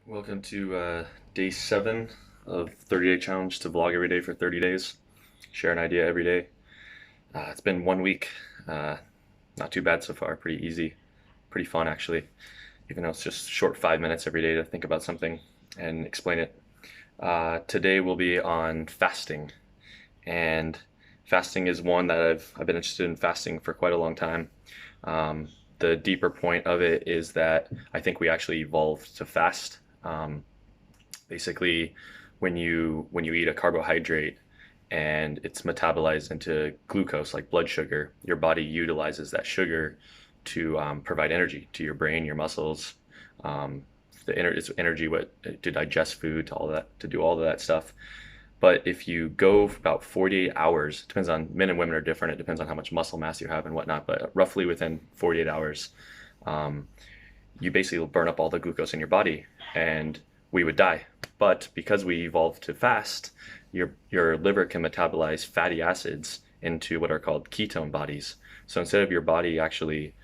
Welcome to day 7 of 30-day challenge to vlog every day for 30 days. Share an idea every day. It's been 1 week. Uh, Not too bad so far. Pretty easy. Pretty fun, actually. Even though it's just short 5 minutes every day to think about something and explain it. Today will be on fasting. And fasting is one that I've been interested in fasting for quite a long time. The deeper point of it is that I think we actually evolved to fast. Basically, when you eat a carbohydrate and it's metabolized into glucose, like blood sugar, your body utilizes that sugar to provide energy to your brain, your muscles, um, it's energy to digest food, to all that, to do all of that stuff. But if you go for about 48 hours, it depends on men and women are different. It depends on how much muscle mass you have and whatnot. But roughly within 48 hours, um, you basically will burn up all the glucose in your body and we would die. But because we evolved to fast, your liver can metabolize fatty acids into what are called ketone bodies. So instead of your body actually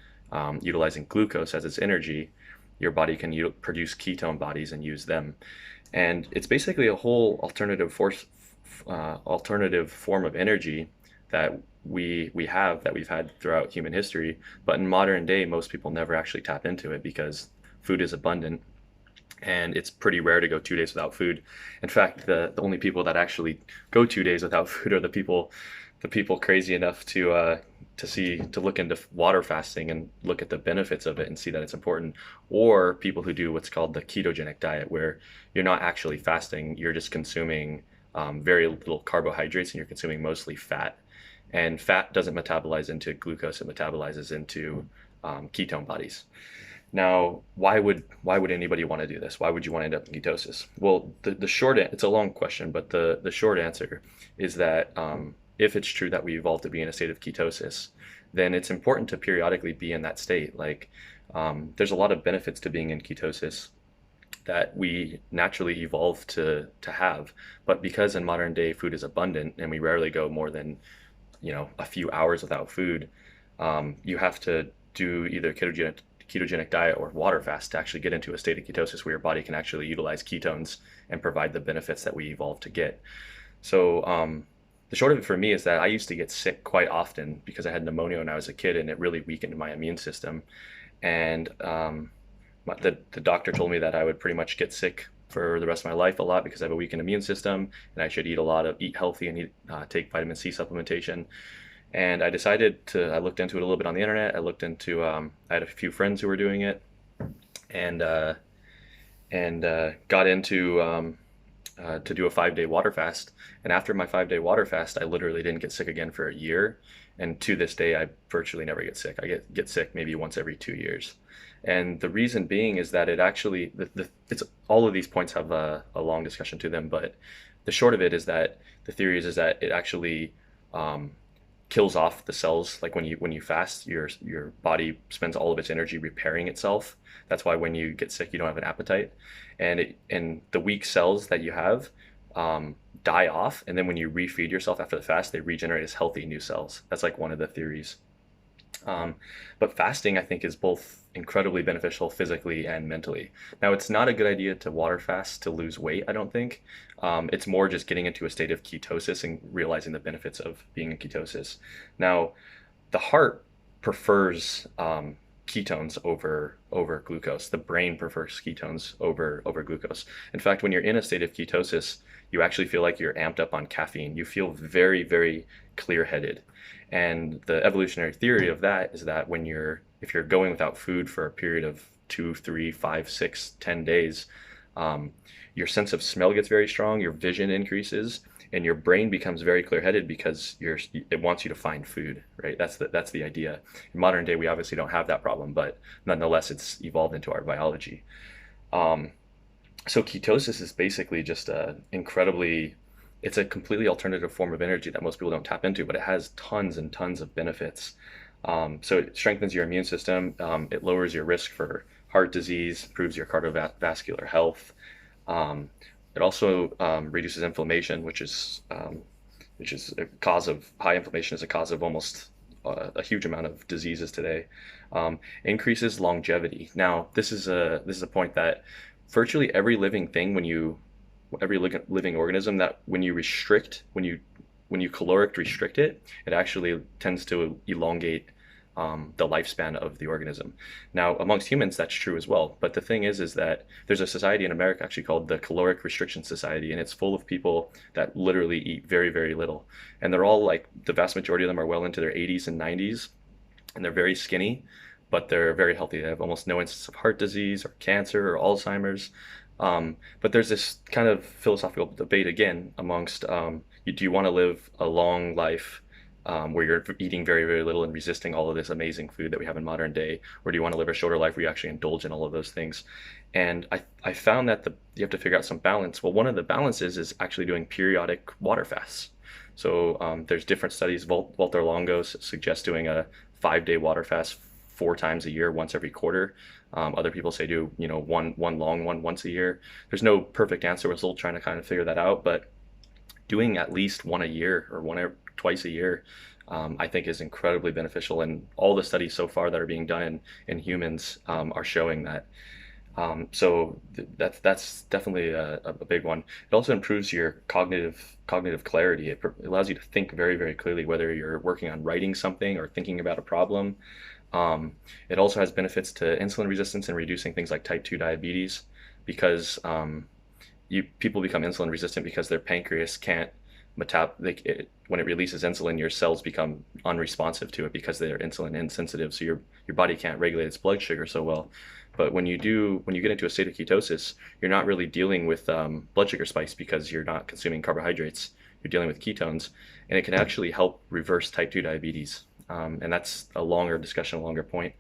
utilizing glucose as its energy, your body can produce ketone bodies and use them. And it's basically a whole alternative form of energy that we have that we've had throughout human history. But in modern day, most people never actually tap into it because food is abundant and it's pretty rare to go 2 days without food. In fact, the only people that actually go 2 days without food are the people crazy enough to look into water fasting and look at the benefits of it and see that it's important, or people who do what's called the ketogenic diet, where you're not actually fasting, you're just consuming very little carbohydrates and you're consuming mostly fat. And fat doesn't metabolize into glucose; it metabolizes into ketone bodies. Now, why would anybody want to do this? Why would you want to end up in ketosis? Well, it's a long question, but the short answer is that if it's true that we evolved to be in a state of ketosis, then it's important to periodically be in that state. Like, there's a lot of benefits to being in ketosis that we naturally evolved to have, but because in modern day food is abundant and we rarely go more than a few hours without food, you have to do either ketogenic diet or water fast to actually get into a state of ketosis where your body can actually utilize ketones and provide the benefits that we evolved to get. So the short of it for me is that I used to get sick quite often because I had pneumonia when I was a kid, and it really weakened my immune system. And the doctor told me that I would pretty much get sick for the rest of my life a lot because I have a weakened immune system, and I should eat healthy and take vitamin C supplementation. And I looked into it a little bit on the internet. I had a few friends who were doing it, and got into to do a 5 day water fast. And after my 5 day water fast, I literally didn't get sick again for a year. And to this day, I virtually never get sick. I get sick maybe once every 2 years. And the reason being is that it actually, it's all of these points have a long discussion to them, but the short of it is that the theory is that it actually um, kills off the cells. Like when you fast, your body spends all of its energy repairing itself. That's why when you get sick, you don't have an appetite, and the weak cells that you have die off, and then when you refeed yourself after the fast, they regenerate as healthy new cells. That's like one of the theories. Um, but fasting, I think, is both incredibly beneficial physically and mentally. Now, it's not a good idea to water fast to lose weight, I don't think. It's more just getting into a state of ketosis and realizing the benefits of being in ketosis. Now, the heart prefers ketones over glucose. The brain prefers ketones over glucose. In fact, when you're in a state of ketosis, you actually feel like you're amped up on caffeine. You feel very, very clear-headed. And the evolutionary theory of that is that if you're going without food for a period of 2, 3, 5, 6, 10 days, um, your sense of smell gets very strong, your vision increases, and your brain becomes very clear-headed because it wants you to find food, right? That's the idea. In modern day, we obviously don't have that problem, but nonetheless, it's evolved into our biology. Um, so ketosis is basically just it's a completely alternative form of energy that most people don't tap into, but it has tons and tons of benefits. So it strengthens your immune system. It lowers your risk for heart disease, improves your cardiovascular health. Um, it also reduces inflammation, which is a cause of high inflammation is a cause of almost a huge amount of diseases today. Increases longevity. Now, this is a point that virtually every living thing, every living organism, that when you caloric restrict it, it actually tends to elongate the lifespan of the organism. Now, amongst humans, that's true as well. But the thing is that there's a society in America actually called the Caloric Restriction Society, and it's full of people that literally eat very, very little. And they're all like, the vast majority of them are well into their 80s and 90s, and they're very skinny, but they're very healthy. They have almost no instance of heart disease or cancer or Alzheimer's. But there's this kind of philosophical debate again amongst, do you want to live a long life where you're eating very, very little and resisting all of this amazing food that we have in modern day? Or do you want to live a shorter life where you actually indulge in all of those things? And I found that you have to figure out some balance. Well, one of the balances is actually doing periodic water fasts. So there's different studies. Walter Longo suggests doing a 5-day water fast 4 times a year, once every quarter. Other people say do, one long one once a year. There's no perfect answer. We're still trying to kind of figure that out, but doing at least one a year or one or twice a year, I think is incredibly beneficial. And all the studies so far that are being done in humans are showing that. That's definitely a big one. It also improves your cognitive clarity. It allows you to think very, very clearly, whether you're working on writing something or thinking about a problem. It also has benefits to insulin resistance and reducing things like type 2 diabetes, because people become insulin resistant because their pancreas can't when it releases insulin, your cells become unresponsive to it because they're insulin insensitive. So your body can't regulate its blood sugar so well. But when you get into a state of ketosis, you're not really dealing with blood sugar spikes because you're not consuming carbohydrates. You're dealing with ketones, and it can actually help reverse type 2 diabetes. And that's a longer discussion, a longer point.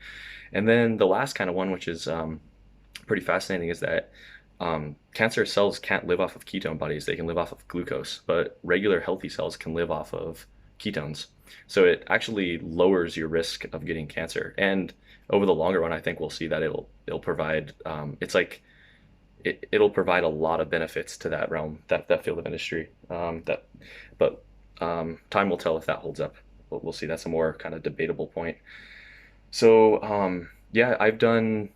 And then the last kind of one, which is pretty fascinating, is that cancer cells can't live off of ketone bodies. They can live off of glucose, but regular healthy cells can live off of ketones. So it actually lowers your risk of getting cancer. And over the longer run, I think we'll see that it'll provide it'll provide a lot of benefits to that realm, that field of industry. But time will tell if that holds up. We'll see. That's a more kind of debatable point. So yeah, I've done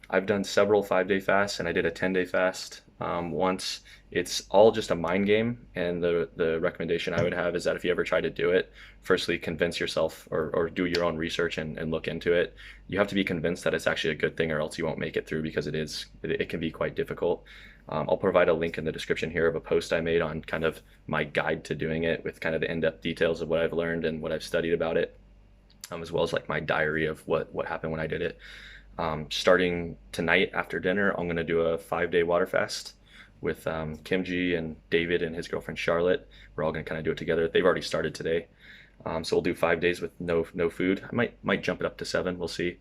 several 5-day fasts, and I did a 10-day fast once. It's all just a mind game, and the recommendation I would have is that if you ever try to do it, firstly convince yourself or do your own research and look into it. You have to be convinced that it's actually a good thing, or else you won't make it through, because it can be quite difficult. I'll provide a link in the description here of a post I made on kind of my guide to doing it, with kind of the in-depth details of what I've learned and what I've studied about it, as well as like my diary of what happened when I did it. Starting tonight after dinner, I'm going to do a 5-day water fast with Kimji and David and his girlfriend Charlotte. We're all going to kind of do it together. They've already started today. So we'll do 5 days with no food. I might jump it up to 7. We'll see.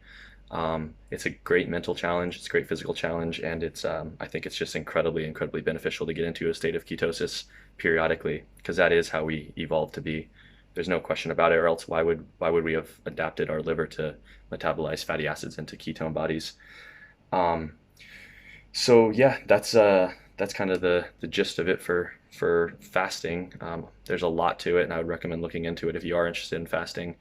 It's a great mental challenge. It's a great physical challenge, and I think it's just incredibly beneficial to get into a state of ketosis periodically, because that is how we evolved to be. There's no question about it, or else why would we have adapted our liver to metabolize fatty acids into ketone bodies? So yeah, that's kind of the gist of it for fasting. There's a lot to it, and I would recommend looking into it if you are interested in fasting.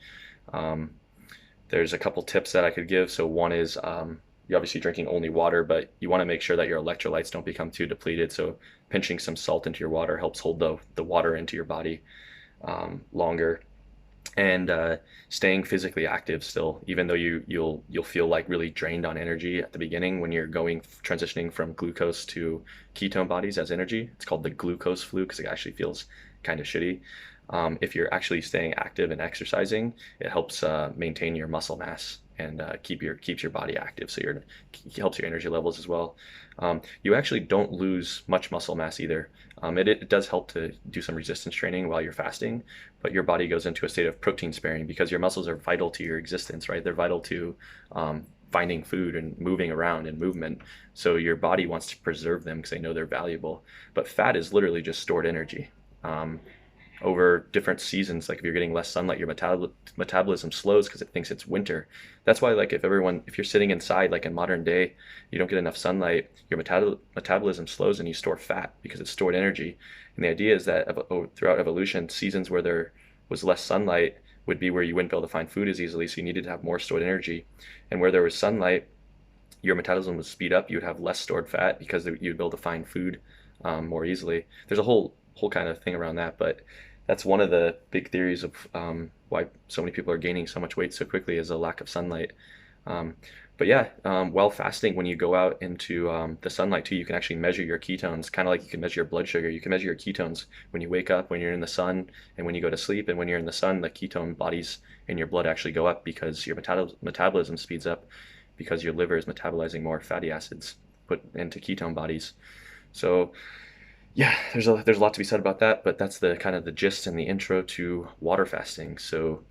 There's a couple tips that I could give. So one is you're obviously drinking only water, but you want to make sure that your electrolytes don't become too depleted. So pinching some salt into your water helps hold the water into your body longer. And staying physically active still, even though you'll feel like really drained on energy at the beginning when you're transitioning from glucose to ketone bodies as energy. It's called the glucose flu, because it actually feels kind of shitty. If you're actually staying active and exercising, it helps maintain your muscle mass and keeps your body active, so it helps your energy levels as well. You actually don't lose much muscle mass either. It does help to do some resistance training while you're fasting, but your body goes into a state of protein sparing, because your muscles are vital to your existence, right? They're vital to finding food and moving around and movement. So your body wants to preserve them because they know they're valuable. But fat is literally just stored energy. Over different seasons, like if you're getting less sunlight, your metabolism slows because it thinks it's winter. That's why, like, if you're sitting inside, like in modern day, you don't get enough sunlight, your metabolism slows and you store fat because it's stored energy. And the idea is that throughout evolution, seasons where there was less sunlight would be where you wouldn't be able to find food as easily, so you needed to have more stored energy. And where there was sunlight, your metabolism would speed up. You would have less stored fat because you'd be able to find food more easily. There's a whole kind of thing around that, but that's one of the big theories of why so many people are gaining so much weight so quickly is a lack of sunlight. Um, but yeah, while fasting, when you go out into the sunlight too, you can actually measure your ketones, kind of like you can measure your blood sugar. You can measure your ketones when you wake up, when you're in the sun, and when you go to sleep. And when you're in the sun, the ketone bodies in your blood actually go up because your metabolism speeds up because your liver is metabolizing more fatty acids put into ketone bodies. So yeah, there's a lot to be said about that, but that's the kind of the gist and the intro to water fasting. So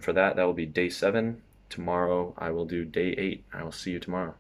for that will be day 7. Tomorrow I will do day 8. I will see you tomorrow.